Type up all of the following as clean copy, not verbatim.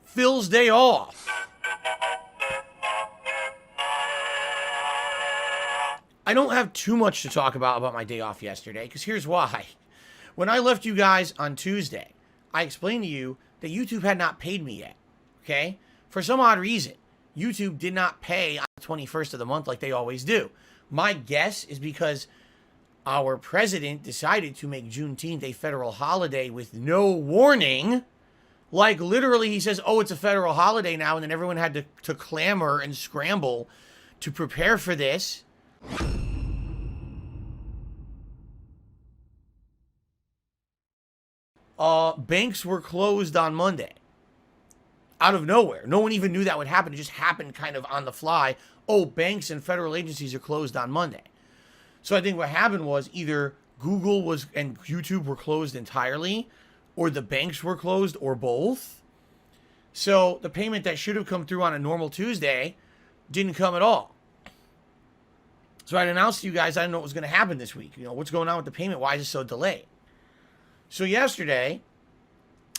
Phil's day off. I don't have too much to talk about my day off yesterday, because here's why. When I left you guys on Tuesday, I explained to you that YouTube had not paid me yet, okay? For some odd reason, YouTube did not pay on the 21st of the month like they always do. My guess is because our president decided to make Juneteenth a federal holiday with no warning. Like, literally, he says, oh, it's a federal holiday now, and then everyone had to clamor and scramble to prepare for this. Banks were closed on Monday. Out of nowhere. No one even knew that would happen. It just happened kind of on the fly. Oh, banks and federal agencies are closed on Monday. So I think what happened was either Google and YouTube were closed entirely, or the banks were closed, or both. So the payment that should have come through on a normal Tuesday didn't come at all. So I'd announced to you guys I didn't know what was going to happen this week. You know, what's going on with the payment? Why is it so delayed? So yesterday,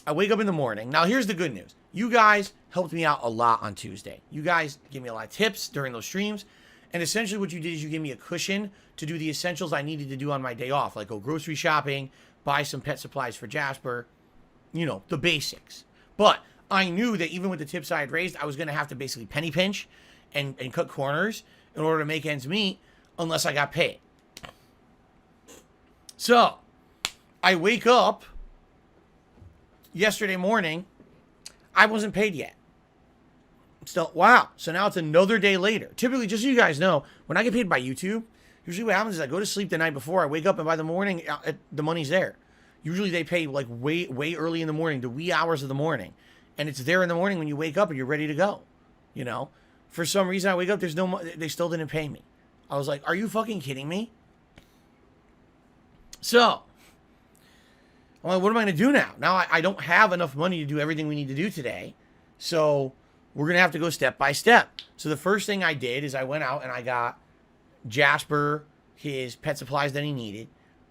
I wake up in the morning. Now, here's the good news. You guys helped me out a lot on Tuesday. You guys gave me a lot of tips during those streams. And essentially what you did is you gave me a cushion to do the essentials I needed to do on my day off. Like go grocery shopping, buy some pet supplies for Jasper. You know, the basics. But I knew that even with the tips I had raised, I was going to have to basically penny pinch and cut corners in order to make ends meet unless I got paid. So, I wake up yesterday morning. I wasn't paid yet. Still, wow. So now it's another day later. Typically, just so you guys know, when I get paid by YouTube, usually what happens is I go to sleep the night before, I wake up, and by the morning, the money's there. Usually they pay like way early in the morning, the wee hours of the morning. And it's there in the morning when you wake up and you're ready to go. You know? For some reason, I wake up, there's no money. They still didn't pay me. I was like, are you fucking kidding me? So, I'm like, what am I going to do now? Now I don't have enough money to do everything we need to do today. So we're going to have to go step by step. So the first thing I did is I went out and I got Jasper his pet supplies that he needed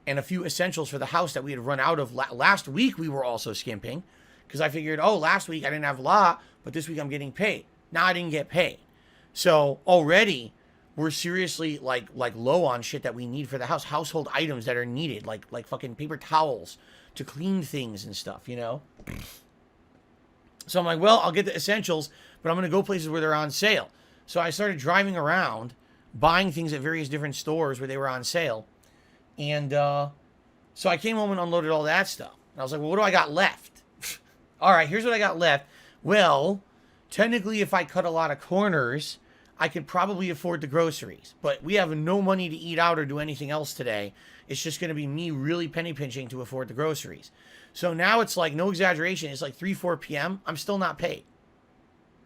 and a few essentials for the house that we had run out of. Last week we were also skimping because I figured, oh, last week I didn't have a lot, but this week I'm getting paid. Now I didn't get paid. So already we're seriously like low on shit that we need for the house. Household items that are needed, like fucking paper towels to clean things and stuff, you know? So I'm like, well, I'll get the essentials, but I'm going to go places where they're on sale. So I started driving around, buying things at various different stores where they were on sale. And so I came home and unloaded all that stuff. And I was like, well, what do I got left? All right, here's what I got left. Well, technically, if I cut a lot of corners, I could probably afford the groceries. But we have no money to eat out or do anything else today. It's just going to be me really penny pinching to afford the groceries. So now it's like, no exaggeration, it's like 3, 4 p.m. I'm still not paid.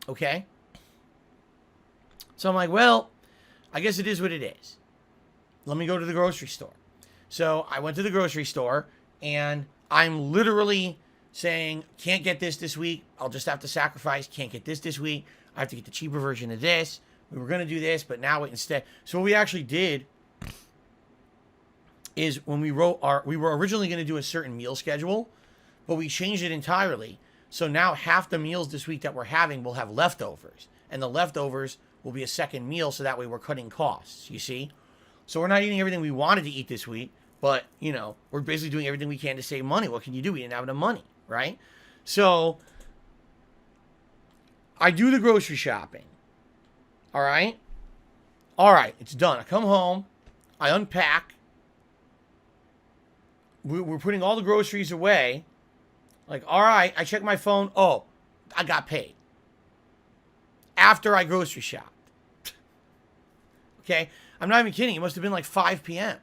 Okay? So I'm like, well, I guess it is what it is. Let me go to the grocery store. So I went to the grocery store, and I'm literally saying, can't get this week. I'll just have to sacrifice. Can't get this week. I have to get the cheaper version of this. We were going to do this, but now instead. So what we actually did is when we wrote we were originally going to do a certain meal schedule, but we changed it entirely. So now half the meals this week that we're having will have leftovers, and the leftovers will be a second meal. So that way we're cutting costs, you see? So we're not eating everything we wanted to eat this week, but you know, we're basically doing everything we can to save money. What can you do? We didn't have enough money, right? So I do the grocery shopping. All right. It's done. I come home. I unpack. We're putting all the groceries away. Like, all right, I check my phone. Oh, I got paid. After I grocery shopped. Okay? I'm not even kidding. It must have been like 5 p.m.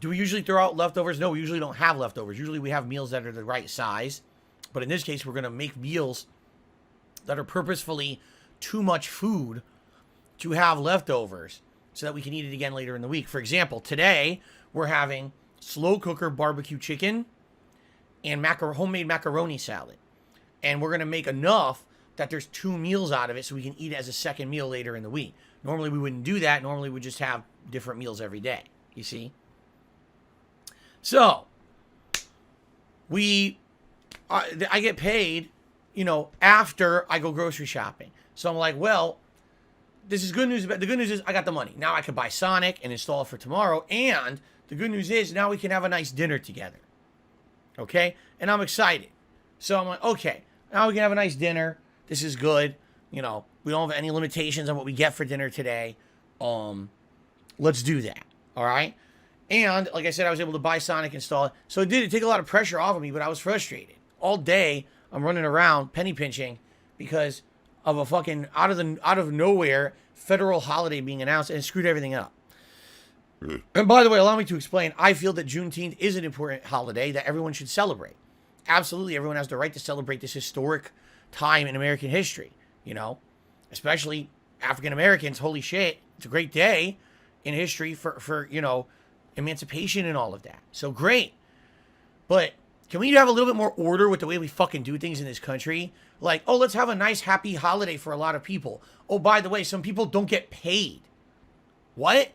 Do we usually throw out leftovers? No, we usually don't have leftovers. Usually we have meals that are the right size. But in this case, we're going to make meals that are purposefully too much food to have leftovers so that we can eat it again later in the week. For example, today we're having slow cooker barbecue chicken and homemade macaroni salad. And we're going to make enough that there's 2 meals out of it so we can eat it as a second meal later in the week. Normally we wouldn't do that. Normally we just have different meals every day. You see? So, I get paid, after I go grocery shopping. So I'm like, well, this is good news. But the good news is I got the money. Now I can buy Sonic and install it for tomorrow. And the good news is now we can have a nice dinner together. Okay? And I'm excited. So I'm like, okay, now we can have a nice dinner. This is good. We don't have any limitations on what we get for dinner today. Let's do that. All right? And like I said, I was able to buy Sonic, install it. So it did take a lot of pressure off of me, but I was frustrated. All day, I'm running around penny pinching because of a fucking out of nowhere federal holiday being announced, and it screwed everything up. And by the way, allow me to explain, I feel that Juneteenth is an important holiday that everyone should celebrate. Absolutely, everyone has the right to celebrate this historic time in American history, especially African Americans. Holy shit, it's a great day in history for emancipation and all of that. So great. But can we have a little bit more order with the way we fucking do things in this country? Like, oh, let's have a nice, happy holiday for a lot of people. Oh, by the way, some people don't get paid. What?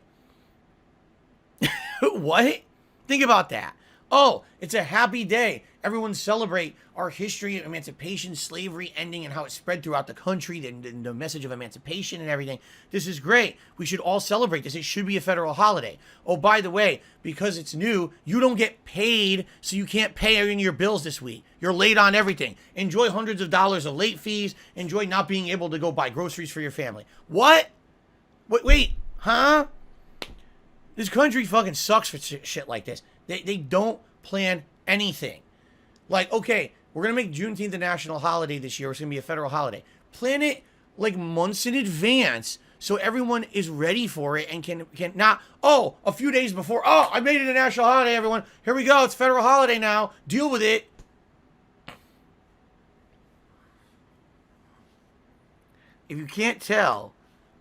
What? Think about that. Oh, it's a happy day. Everyone celebrate our history of emancipation, slavery ending, and how it spread throughout the country, the message of emancipation and everything. This is great. We should all celebrate this. It should be a federal holiday. Oh, by the way, because it's new, you don't get paid, so you can't pay any of your bills this week. You're late on everything. Enjoy hundreds of dollars of late fees. Enjoy not being able to go buy groceries for your family. What? Wait, huh? This country fucking sucks for shit like this. They don't plan anything. Like, okay, we're going to make Juneteenth a national holiday this year. It's going to be a federal holiday. Plan it like months in advance so everyone is ready for it and can not, a few days before, I made it a national holiday, everyone. Here we go. It's federal holiday now. Deal with it. If you can't tell,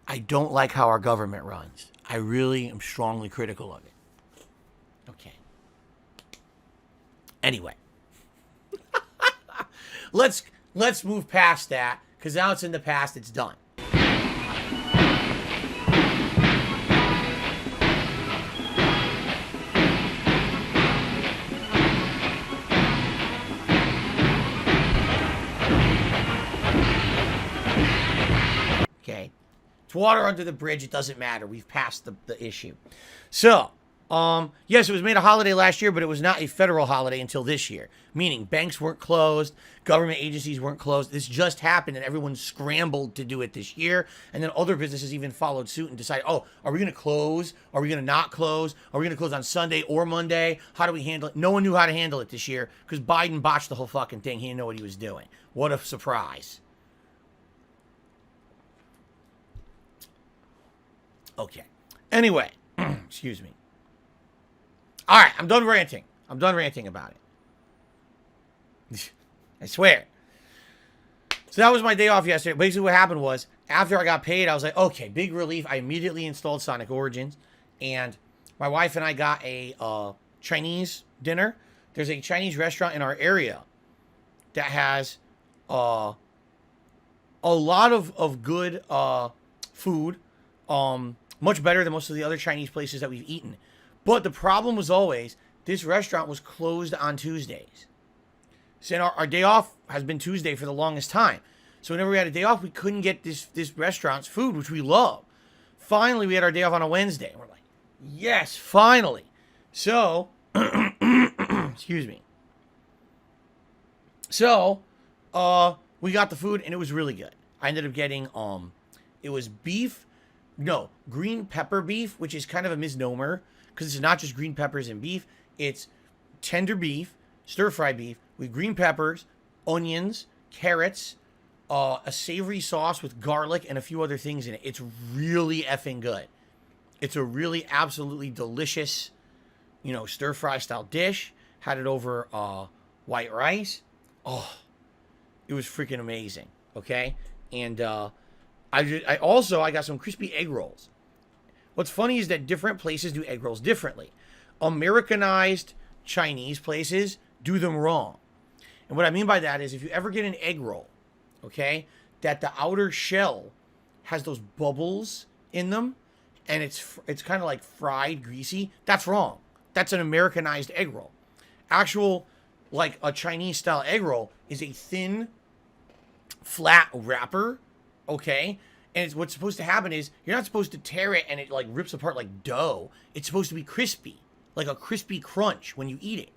I don't like how our government runs. I really am strongly critical of it. Okay. Anyway. Let's move past that, because now it's in the past. It's done. Okay. It's water under the bridge. It doesn't matter. We've passed the issue. So, yes, it was made a holiday last year, but it was not a federal holiday until this year. Meaning banks weren't closed, government agencies weren't closed. This just happened, and everyone scrambled to do it this year. And then other businesses even followed suit and decided, are we going to close? Are we going to not close? Are we going to close on Sunday or Monday? How do we handle it? No one knew how to handle it this year because Biden botched the whole fucking thing. He didn't know what he was doing. What a surprise. Okay. Anyway, excuse me. All right, I'm done ranting. I'm done ranting about it. I swear. So that was my day off yesterday. Basically what happened was, after I got paid, I was like, okay, big relief. I immediately installed Sonic Origins. And my wife and I got a Chinese dinner. There's a Chinese restaurant in our area that has a lot of good food. Much better than most of the other Chinese places that we've eaten. But the problem was always, this restaurant was closed on Tuesdays. So our day off has been Tuesday for the longest time. So whenever we had a day off, we couldn't get this restaurant's food, which we love. Finally, we had our day off on a Wednesday. We're like, yes, finally. So, excuse me. So, we got the food, and it was really good. I ended up getting, it was green pepper beef, which is kind of a misnomer, because it's not just green peppers and beef. It's tender beef, stir-fry beef, with green peppers, onions, carrots, a savory sauce with garlic, and a few other things in it. It's really effing good. It's a really absolutely delicious, stir-fry style dish. Had it over white rice. Oh, it was freaking amazing. Okay? And I got some crispy egg rolls. What's funny is that different places do egg rolls differently. Americanized Chinese places do them wrong. And what I mean by that is, if you ever get an egg roll, okay, that the outer shell has those bubbles in them, and it's kind of like fried, greasy, that's wrong. That's an Americanized egg roll. Actual like a Chinese style egg roll is a thin, flat wrapper, okay? And it's, what's supposed to happen is you're not supposed to tear it and it like rips apart like dough. It's supposed to be crispy, like a crispy crunch when you eat it.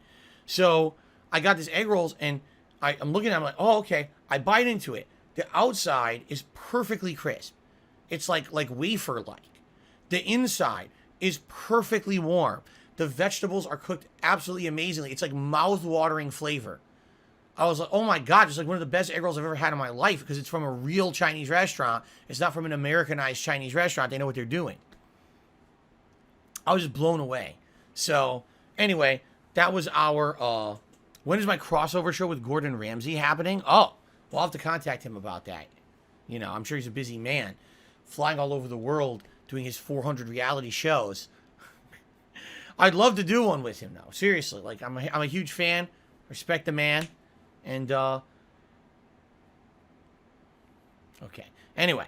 So I got this egg rolls and I'm looking at it, I'm like, oh, okay. I bite into it. The outside is perfectly crisp. It's like wafer-like. The inside is perfectly warm. The vegetables are cooked absolutely amazingly. It's like mouth-watering flavor. I was like, oh my God, it's like one of the best egg rolls I've ever had in my life because it's from a real Chinese restaurant. It's not from an Americanized Chinese restaurant. They know what they're doing. I was just blown away. So, anyway, that was our, when is my crossover show with Gordon Ramsay happening? Oh, we'll have to contact him about that. You know, I'm sure he's a busy man, flying all over the world, doing his 400 reality shows. I'd love to do one with him, though. Seriously, like, I'm a huge fan. Respect the man. And, okay. Anyway,